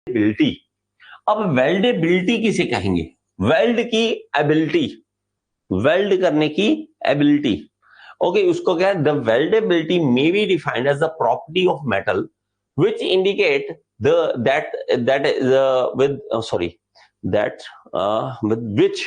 Weldability. अब weldability किसे कहेंगे? वेल्ड की एबिलिटी, वेल्ड करने की एबिलिटी। ओके, उसको क्या है? The weldability may be defined as the property of metal which indicate that is with sorry that with which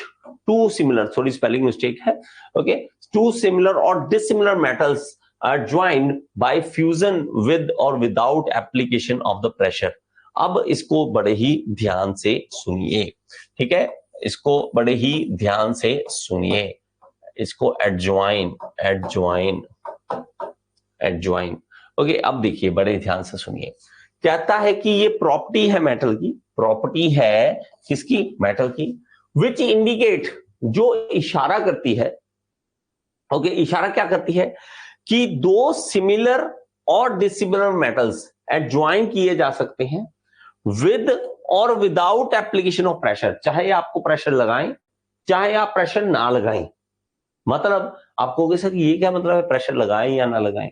two similar, sorry spelling mistake है, okay, two similar or dissimilar metals are joined by fusion with or without application of the pressure। अब इसको बड़े ही ध्यान से सुनिए, ठीक है, इसको बड़े ही ध्यान से सुनिए, इसको एडजॉइन एडजॉइन एडजॉइन। ओके, अब देखिए बड़े ध्यान से सुनिए, कहता है कि ये प्रॉपर्टी है मेटल की, प्रॉपर्टी है किसकी? मेटल की, विच इंडिकेट, जो इशारा करती है, ओके, इशारा क्या करती है कि दो सिमिलर और डिसिमिलर मेटल्स एडजॉइन किए जा सकते हैं विद और विदाउट एप्लीकेशन ऑफ प्रेशर, चाहे आपको प्रेशर लगाएं चाहे आप प्रेशर ना लगाएं। मतलब आपको कहोगे सर ये क्या मतलब है, प्रेशर लगाएं या ना लगाएं?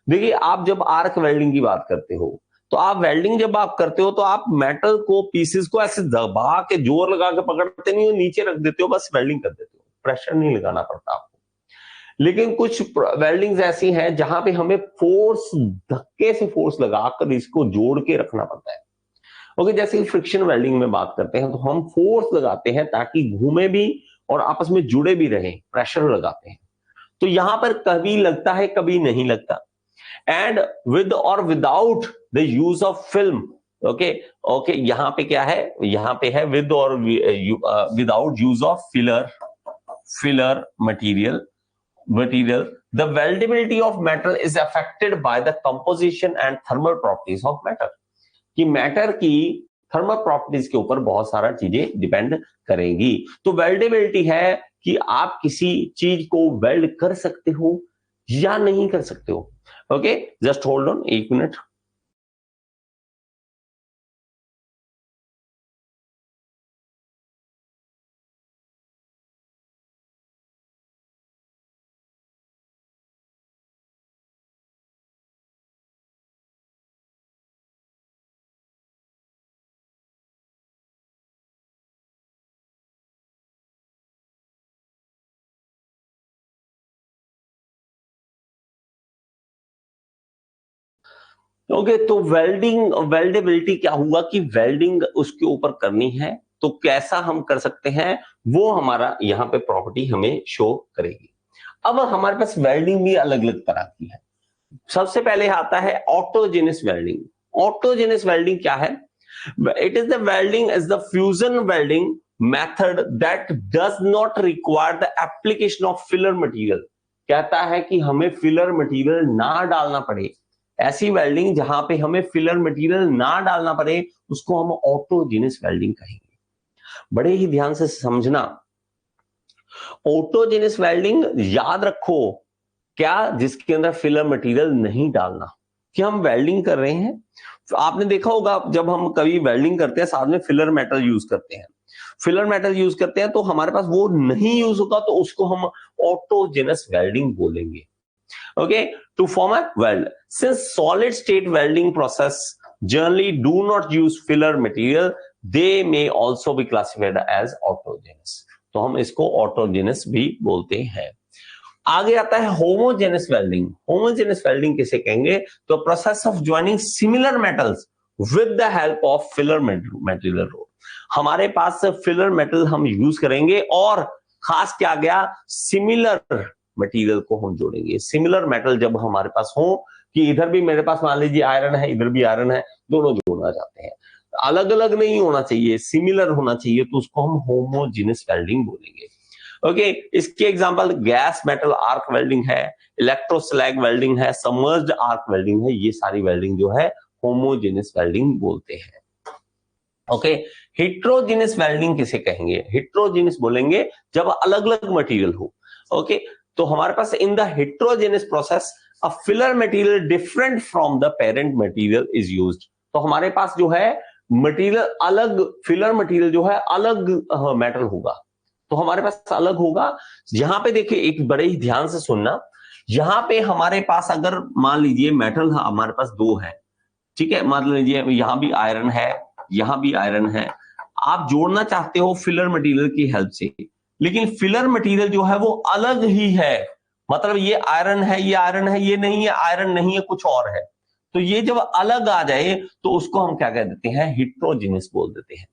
देखिए, आप जब आर्क वेल्डिंग की बात करते हो तो आप वेल्डिंग जब आप करते हो तो आप मेटल को, पीसेस को ऐसे दबा के जोर लगा के पकड़ते नहीं हो, नीचे रख देते हो, बस वेल्डिंग कर देते हो, प्रेशर नहीं लगाना पड़ता आपको। लेकिन कुछ वेल्डिंग्स ऐसी हैं जहां पे हमें फोर्स, धक्के से फोर्स लगाकर इसको जोड़ के रखना पड़ता है। ओके, जैसे फ्रिक्शन वेल्डिंग में बात करते हैं तो हम फोर्स लगाते हैं ताकि घूमे भी और आपस में जुड़े भी रहें, प्रेशर लगाते हैं। तो यहां पर कभी लगता है कभी नहीं लगता। एंड विद और without the use of film, okay okay, यहां पे क्या है? यहां पे है विद और without use of filler material the weldability of metal is affected by the composition and thermal properties of matter. कि मैटर की थर्मल प्रॉपर्टीज के ऊपर बहुत सारा चीजें डिपेंड करेंगी। तो वेल्डेबिलिटी है कि आप किसी चीज को वेल्ड कर सकते हो या नहीं कर सकते हो। ओके, जस्ट होल्ड ऑन, एक मिनट। ओके, तो वेल्डिंग, वेल्डेबिलिटी क्या हुआ कि वेल्डिंग उसके ऊपर करनी है तो कैसा हम कर सकते हैं, वो हमारा यहाँ पे प्रॉपर्टी हमें शो करेगी। अब हमारे पास वेल्डिंग भी अलग अलग तरह की है। सबसे पहले आता है ऑटोजेनस वेल्डिंग। ऑटोजेनस वेल्डिंग क्या है? It is the welding is the fusion welding method that does not require the application of filler material. कहता है कि हमें फिलर मटेरियल ना डालना पड़े, ऐसी वेल्डिंग जहां पे हमें फिलर मटेरियल ना डालना पड़े उसको हम ऑटोजेनस वेल्डिंग कहेंगे। बड़े ही ध्यान से समझना, ऑटोजेनस वेल्डिंग याद रखो क्या? जिसके अंदर फिलर मटेरियल नहीं डालना। कि हम वेल्डिंग कर रहे हैं, तो आपने देखा होगा जब हम कभी वेल्डिंग करते हैं साथ में फिलर मेटल यूज करते हैं, फिलर मेटल यूज करते हैं तो हमारे पास वो नहीं यूज होगा तो उसको हम ऑटोजेनस वेल्डिंग बोलेंगे। Okay, to form a weld, since solid state welding process generally do not use filler material, they may also be classified as autogenous। तो हम इसको autogenous भी बोलते हैं। आगे आता है होमोजेनस वेल्डिंग। होमोजेनस वेल्डिंग किसे कहेंगे? तो process of joining similar metals with the help of filler material road. हमारे पास फिलर मेटल हम यूज करेंगे और खास क्या गया, सिमिलर मटेरियल को हम जोड़ेंगे। सिमिलर मेटल जब हमारे पास हो कि इधर भी मेरे पास मान लीजिए आयरन है, इधर भी आयरन है, दोनों जोड़ना चाहते हैं, अलग अलग नहीं होना चाहिए, सिमिलर होना चाहिए, तो उसको हम होमोजेनस वेल्डिंग बोलेंगे। ओके, इसके example gas metal arc welding है, इलेक्ट्रोस्लैग वेल्डिंग है, सबमर्ज्ड आर्क वेल्डिंग है। ये सारी वेल्डिंग जो है होमोजेनस वेल्डिंग बोलते हैं। ओके, हेट्रोजेनस वेल्डिंग किसे कहेंगे? हेट्रोजेनस बोलेंगे जब अलग अलग मटेरियल हो। ओके, तो हमारे पास in the heterogeneous process a filler material different from the parent material is used. तो हमारे पास जो है मटेरियल अलग, फिलर मटेरियल जो है अलग मेटल होगा, तो हमारे पास अलग होगा। यहां पे देखिए एक बड़े ही ध्यान से सुनना, यहां पे हमारे पास अगर मान लीजिए मेटल हमारे पास दो है, ठीक है, मान लीजिए यहां भी आयरन है, यहां भी आयरन है, आप जोड़ना चाहते हो फिलर मटेरियल की हेल्प से, लेकिन फिलर मटेरियल जो है वो अलग ही है, मतलब ये आयरन है, ये आयरन है, ये नहीं है, आयरन नहीं है, कुछ और है। तो ये जब अलग आ जाए तो उसको हम क्या कह देते हैं, हेट्रोजेनियस बोल देते हैं,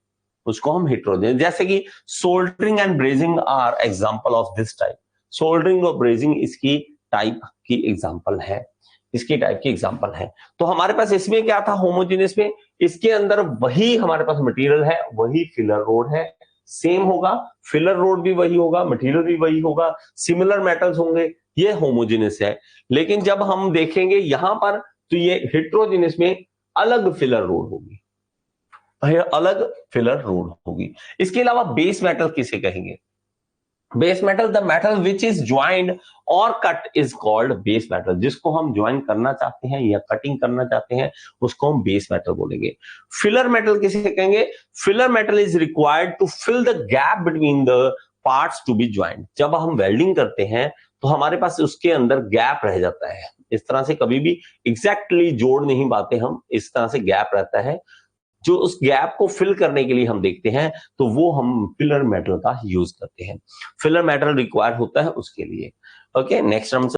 उसको हम हेट्रोजेनियस। जैसे कि soldering and brazing are example of this type, soldering और ब्रेजिंग इसकी टाइप की एग्जांपल है, इसकी टाइप की एग्जांपल है। तो हमारे पास इसमें क्या था, होमोजेनियस में, इसके अंदर वही हमारे पास मटेरियल है, वही फिलर रोड है, सेम होगा, फिलर रोड भी वही होगा, मटेरियल भी वही होगा, सिमिलर मेटल्स होंगे, ये होमोजेनियस है। लेकिन जब हम देखेंगे यहां पर, तो ये हेट्रोजेनियस में अलग फिलर रोड होगी, अलग फिलर रोड होगी। इसके अलावा बेस मेटल किसे कहेंगे, base metal, the metal which is joined और cut is called base metal, जिसको हम ज्वाइन करना चाहते हैं या कटिंग करना चाहते हैं उसको हम बेस मेटल बोलेंगे। फिलर मेटल किसे कहेंगे, filler metal is required to fill the gap between the parts to be joined. जब हम वेल्डिंग करते हैं तो हमारे पास उसके अंदर गैप रह जाता है, इस तरह से कभी भी एग्जैक्टली जोड़ नहीं पाते हम, इस तरह से गैप रहता है, जो उस गैप को फिल करने के लिए हम देखते हैं, तो वो हम फिलर मेटल का यूज करते हैं, फिलर मेटल रिक्वायर होता है उसके लिए। ओके, नेक्स्ट हम